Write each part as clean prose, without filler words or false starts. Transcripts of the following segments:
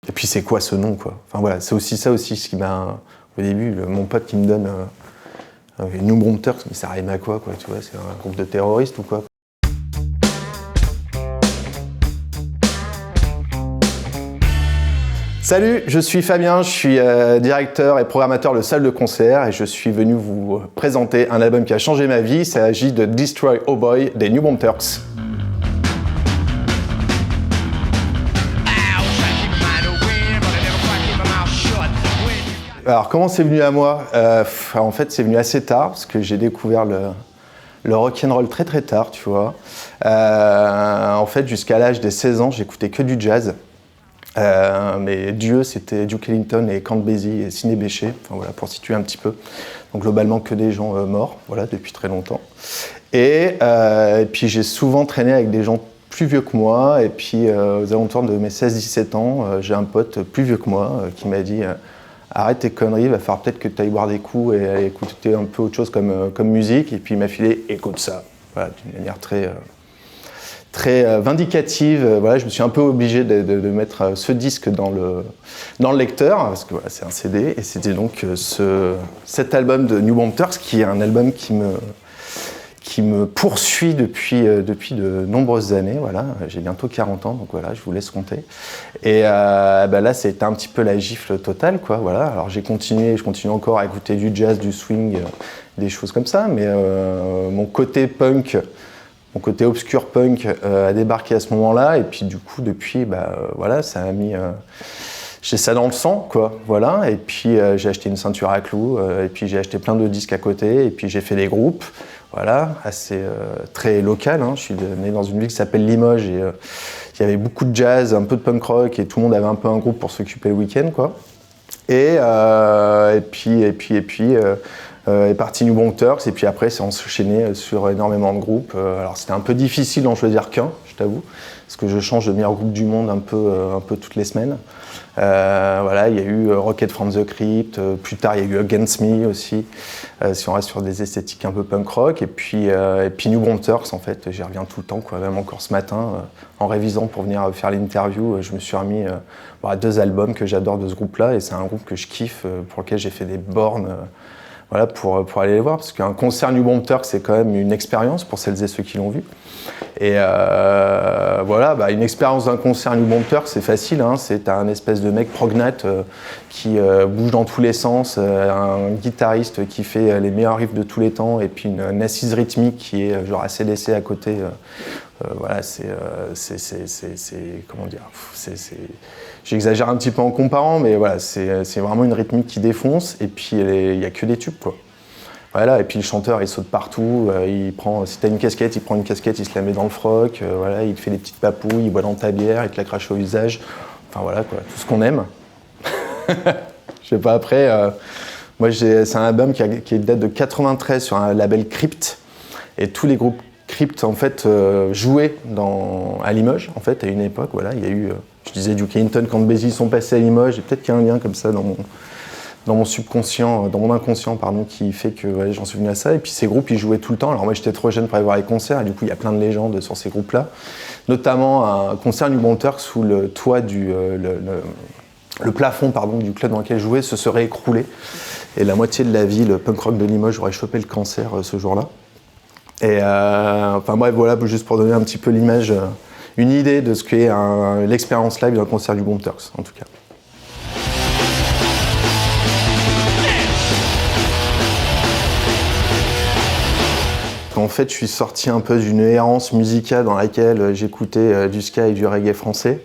Et puis c'est quoi ce nom, quoi. Enfin voilà, c'est aussi ça aussi ce qui m'a... Au début, mon pote qui me donne New Bombers, mais ça rime à quoi, tu vois, c'est un groupe de terroristes ou quoi. Salut, je suis Fabien, je suis directeur et programmateur de salle de concert et je suis venu vous présenter un album qui a changé ma vie. Il s'agit de Destroy Oh Boy des New Bombers. Alors comment c'est venu à moi en fait c'est venu assez tard parce que j'ai découvert le rock'n'roll très très tard, tu vois. En fait jusqu'à l'âge des 16 ans j'écoutais que du jazz. Mais Dieu, c'était Duke Ellington et Count Basie et Sidney Bechet, enfin voilà, pour situer un petit peu. Donc globalement que des gens morts, voilà, depuis très longtemps. Et puis j'ai souvent traîné avec des gens plus vieux que moi, et puis aux alentours de mes 16-17 ans, j'ai un pote plus vieux que moi qui m'a dit arrête tes conneries, il va falloir peut-être que tu ailles boire des coups et aller écouter un peu autre chose comme musique. Et puis il m'a filé écoute ça, voilà, d'une manière très vindicative. Voilà, je me suis un peu obligé de mettre ce disque dans le lecteur, parce que voilà, c'est un CD, et c'était donc cet album de New Bombers, qui est un album qui me poursuit depuis de nombreuses années. Voilà. J'ai bientôt 40 ans, donc voilà, je vous laisse compter. Et là, c'était un petit peu la gifle totale, quoi. Voilà. Alors je continue encore à écouter du jazz, du swing, des choses comme ça, mais mon côté punk, mon côté obscur punk a débarqué à ce moment-là, et puis du coup, depuis, voilà, ça a mis... j'ai ça dans le sang, quoi, voilà, et puis j'ai acheté une ceinture à clous, et puis j'ai acheté plein de disques à côté, et puis j'ai fait des groupes, voilà, assez très local, hein. Je suis né dans une ville qui s'appelle Limoges, et il y avait beaucoup de jazz, un peu de punk rock, et tout le monde avait un peu un groupe pour s'occuper le week-end, quoi. Et puis est parti New Bombers, et puis après c'est enchaîné sur énormément de groupes. Alors c'était un peu difficile d'en choisir qu'un, je t'avoue, parce que je change de meilleur groupe du monde un peu toutes les semaines. Voilà, il y a eu Rocket from the Crypt, plus tard il y a eu Against Me aussi, si on reste sur des esthétiques un peu punk rock, et puis New Bombers, en fait, j'y reviens tout le temps, quoi. Même encore ce matin, en révisant pour venir faire l'interview, je me suis remis à 2 albums que j'adore de ce groupe-là, et c'est un groupe que je kiffe, pour lequel j'ai fait des bornes. Voilà, pour aller les voir, parce qu'un concert New Bombers, c'est quand même une expérience pour celles et ceux qui l'ont vu. Et voilà, une expérience d'un concert New Bombers, c'est facile, hein, c'est un espèce de mec prognate qui bouge dans tous les sens, un guitariste qui fait les meilleurs riffs de tous les temps, et puis une assise rythmique qui est genre AC/DC à côté. Voilà, comment dire, j'exagère un petit peu en comparant, mais voilà, c'est vraiment une rythmique qui défonce, et puis il n'y a que des tubes, quoi. Voilà, et puis le chanteur, il saute partout, si t'as une casquette, il prend une casquette, il se la met dans le froc, voilà, il te fait des petites papouilles, il boit dans ta bière, il te la crache au visage, enfin voilà, quoi, tout ce qu'on aime. Je sais pas, après, moi c'est un album qui date de 93 sur un label Crypt, et tous les groupes Crypt, en fait, jouaient à Limoges, en fait, à une époque, voilà, il y a eu, je disais, Duke Ellington, Count Basie sont passés à Limoges, et peut-être qu'il y a un lien comme ça dans mon subconscient, dans mon inconscient, pardon, qui fait que ouais, j'en suis venu à ça. Et puis ces groupes, ils jouaient tout le temps. Alors moi, j'étais trop jeune pour aller voir les concerts, et du coup, il y a plein de légendes sur ces groupes-là. Notamment un concert New Bombers sous le toit le plafond, pardon, du club dans lequel je jouais se serait écroulé. Et la moitié de la ville punk rock de Limoges aurait chopé le cancer ce jour-là. Et enfin bref, voilà, juste pour donner un petit peu l'image, une idée de ce qu'est l'expérience live d'un concert New Bombers, en tout cas. En fait, je suis sorti un peu d'une errance musicale dans laquelle j'écoutais du ska et du reggae français.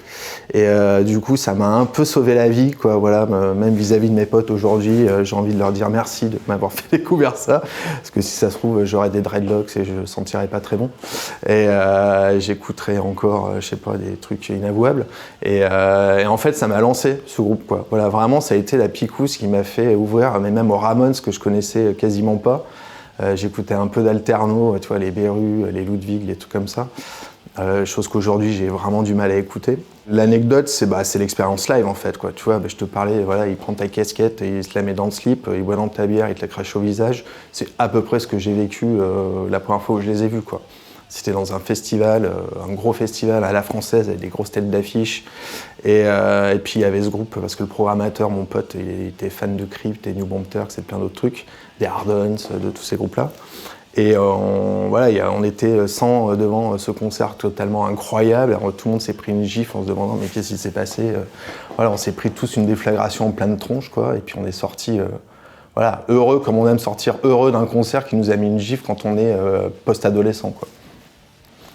Et du coup, ça m'a un peu sauvé la vie, quoi. Voilà, même vis-à-vis de mes potes aujourd'hui, j'ai envie de leur dire merci de m'avoir fait découvrir ça. Parce que si ça se trouve, j'aurais des dreadlocks et je ne sentirais pas très bon. Et j'écouterais encore, je sais pas, des trucs inavouables. Et en fait, ça m'a lancé, ce groupe, quoi. Voilà, vraiment, ça a été la picouse qui m'a fait ouvrir, mais même aux Ramones, que je connaissais quasiment pas. J'écoutais un peu d'alterno, tu vois, les Beru, les Ludwig, les trucs comme ça. Chose qu'aujourd'hui j'ai vraiment du mal à écouter. L'anecdote, c'est l'expérience live en fait, quoi. Tu vois, je te parlais, voilà, il prend ta casquette, il se la met dans le slip, il boit dans ta bière, il te la crache au visage. C'est à peu près ce que j'ai vécu la première fois où je les ai vus, quoi. C'était dans un festival, un gros festival à la française avec des grosses têtes d'affiches. Et puis il y avait ce groupe, parce que le programmateur, mon pote, il était fan de Crypt et New Bomb Turks et plein d'autres trucs, des Hardons, de tous ces groupes-là. Et on était 100 devant ce concert totalement incroyable. Alors, tout le monde s'est pris une gifle en se demandant mais qu'est-ce qui s'est passé. Voilà, on s'est pris tous une déflagration en pleine tronche, quoi. Et puis on est sortis voilà, heureux, comme on aime sortir heureux d'un concert qui nous a mis une gifle quand on est post-adolescent, quoi.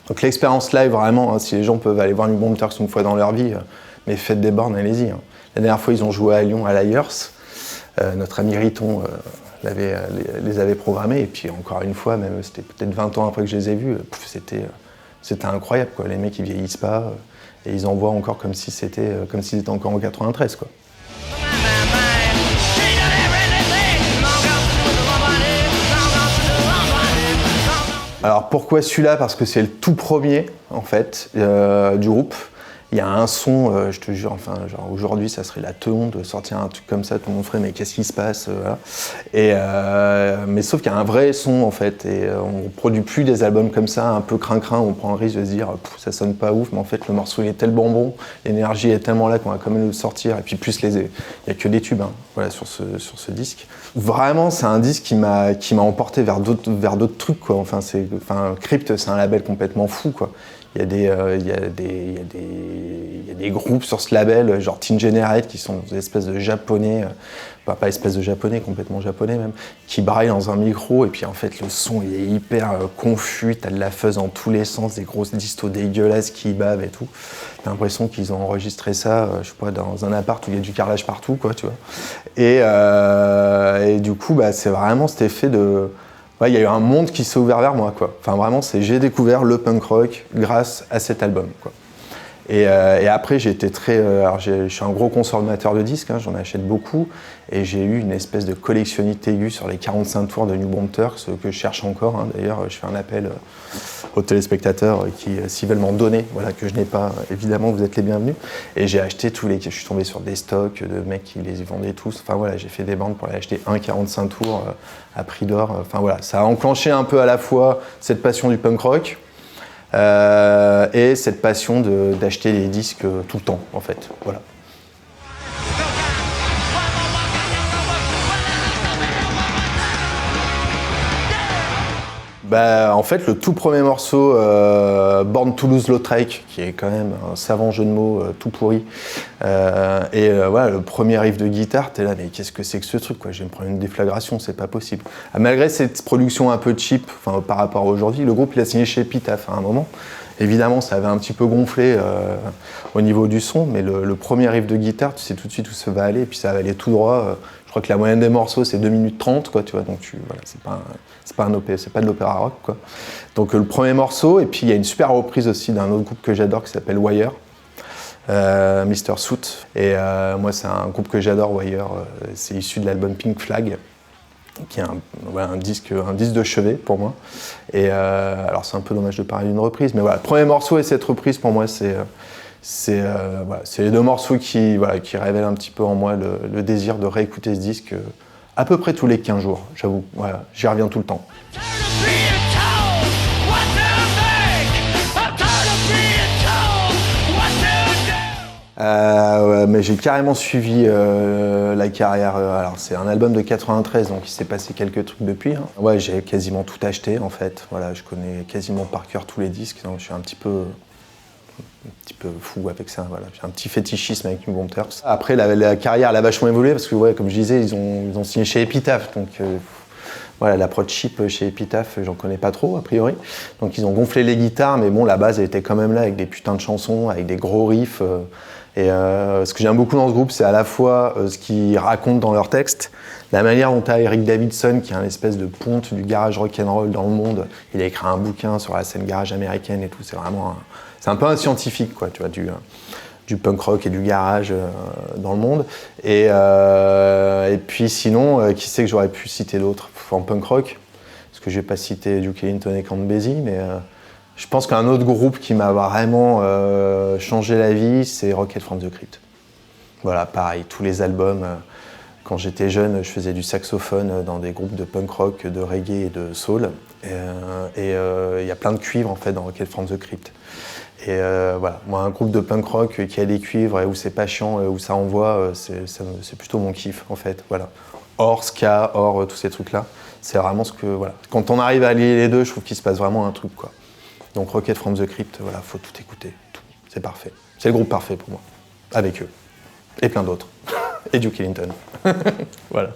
Donc l'expérience live, vraiment, hein, si les gens peuvent aller voir New Bomb Turks une fois dans leur vie, mais faites des bornes, allez-y. Hein. La dernière fois, ils ont joué à Lyon, à l'Ayers. Notre ami Riton les avait programmés, et puis encore une fois, même c'était peut-être 20 ans après que je les ai vus, c'était incroyable, quoi. Les mecs, ils vieillissent pas, et ils envoient encore comme si c'était encore en 93, quoi. Alors pourquoi celui-là? Parce que c'est le tout premier en fait du groupe. Il y a un son, je te jure, enfin genre aujourd'hui ça serait la teon de sortir un truc comme ça, tout le monde ferait mais qu'est-ce qui se passe, voilà. Mais sauf qu'il y a un vrai son en fait, et on produit plus des albums comme ça, un peu crin-crin, on prend le risque de se dire ça sonne pas ouf, mais en fait le morceau il est tellement bon, l'énergie est tellement là qu'on va quand même le sortir, et puis plus il y a que des tubes, hein, voilà, sur ce disque. Vraiment c'est un disque qui m'a emporté vers d'autres trucs, quoi. Enfin Crypt c'est un label complètement fou, quoi. Il y a des groupes sur ce label, genre Teen Generate, qui sont des espèces de japonais, pas espèces de japonais, complètement japonais même, qui braillent dans un micro, et puis en fait le son il est hyper confus, t'as de la fuzz dans tous les sens, des grosses distos dégueulasses qui bavent et tout. T'as l'impression qu'ils ont enregistré ça, je sais pas, dans un appart où il y a du carrelage partout, quoi, tu vois. Et du coup, bah, c'est vraiment cet effet de... Ouais, il y a eu un monde qui s'est ouvert vers moi, quoi. Enfin, vraiment, j'ai découvert le punk rock grâce à cet album, quoi. Et après, j'ai été alors je suis un gros consommateur de disques, hein, j'en achète beaucoup, et j'ai eu une espèce de collectionnite aiguë sur les 45 tours de New Bomb Turks que je cherche encore, hein. D'ailleurs, je fais un appel aux téléspectateurs qui, s'ils veulent m'en donner, voilà, que je n'ai pas, évidemment, vous êtes les bienvenus. Et j'ai acheté je suis tombé sur des stocks de mecs qui les vendaient tous. Enfin voilà, j'ai fait des bandes pour aller acheter un 45 tours à prix d'or. Enfin voilà, ça a enclenché un peu à la fois cette passion du punk rock, et cette passion d'acheter des disques tout le temps, en fait. Voilà. Bah, en fait, le tout premier morceau, Born to Lose Lautrec, qui est quand même un savant jeu de mots tout pourri, voilà, le premier riff de guitare, t'es là, mais qu'est-ce que c'est que ce truc, quoi? Je vais me prendre une déflagration, c'est pas possible. Malgré cette production un peu cheap, par rapport à aujourd'hui, le groupe il a signé chez Epitaph à un moment. Évidemment, ça avait un petit peu gonflé au niveau du son, mais le premier riff de guitare, tu sais tout de suite où ça va aller, et puis ça va aller tout droit. Je crois que la moyenne des morceaux, c'est 2 minutes 30, quoi, tu vois, donc voilà, c'est pas de l'opéra rock, quoi. Donc le premier morceau, et puis il y a une super reprise aussi d'un autre groupe que j'adore qui s'appelle Wire, Mr. Suit. Et moi, c'est un groupe que j'adore, Wire, c'est issu de l'album Pink Flag, qui est un disque de chevet pour moi. Et alors c'est un peu dommage de parler d'une reprise, mais voilà, le premier morceau et cette reprise pour moi c'est les deux morceaux qui révèlent un petit peu en moi le désir de réécouter ce disque à peu près tous les 15 jours, j'avoue. Voilà, j'y reviens tout le temps. Mais j'ai carrément suivi la carrière. Alors c'est un album de 93, donc il s'est passé quelques trucs depuis, hein. Ouais, j'ai quasiment tout acheté en fait. Voilà, je connais quasiment par cœur tous les disques, donc je suis un petit peu fou avec ça. Voilà, j'ai un petit fétichisme avec New Bomb Turks. Après, la carrière elle a vachement évolué parce que, ouais, comme je disais, ils ont signé chez Epitaph, donc voilà, l'approche cheap chez Epitaph, j'en connais pas trop a priori. Donc ils ont gonflé les guitares, mais bon, la base elle était quand même là avec des putains de chansons, avec des gros riffs. Et ce que j'aime beaucoup dans ce groupe, c'est à la fois ce qu'ils racontent dans leurs textes, la manière dont t'as Eric Davidson, qui est un espèce de ponte du garage rock'n'roll dans le monde. Il a écrit un bouquin sur la scène garage américaine et tout. C'est un peu un scientifique, quoi, tu vois, du punk rock et du garage dans le monde. Et puis sinon, qui c'est que j'aurais pu citer d'autres en punk rock? Parce que je vais pas citer Duke Ellington et Count Basie, mais je pense qu'un autre groupe qui m'a vraiment changé la vie, c'est Rocket from the Crypt. Voilà, pareil, tous les albums, Quand j'étais jeune, je faisais du saxophone dans des groupes de punk rock, de reggae et de soul. Et il y a plein de cuivres en fait dans Rocket from the Crypt. Et voilà, moi un groupe de punk rock qui a des cuivres et où c'est pas chiant, où ça envoie, c'est plutôt mon kiff en fait. Voilà. Hors ska, hors tous ces trucs-là, c'est vraiment ce que voilà. Quand on arrive à allier les deux, je trouve qu'il se passe vraiment un truc quoi. Donc Rocket from the Crypt, voilà, faut tout écouter, tout. C'est parfait. C'est le groupe parfait pour moi, avec eux et plein d'autres. Et Duke Ellington. Voilà.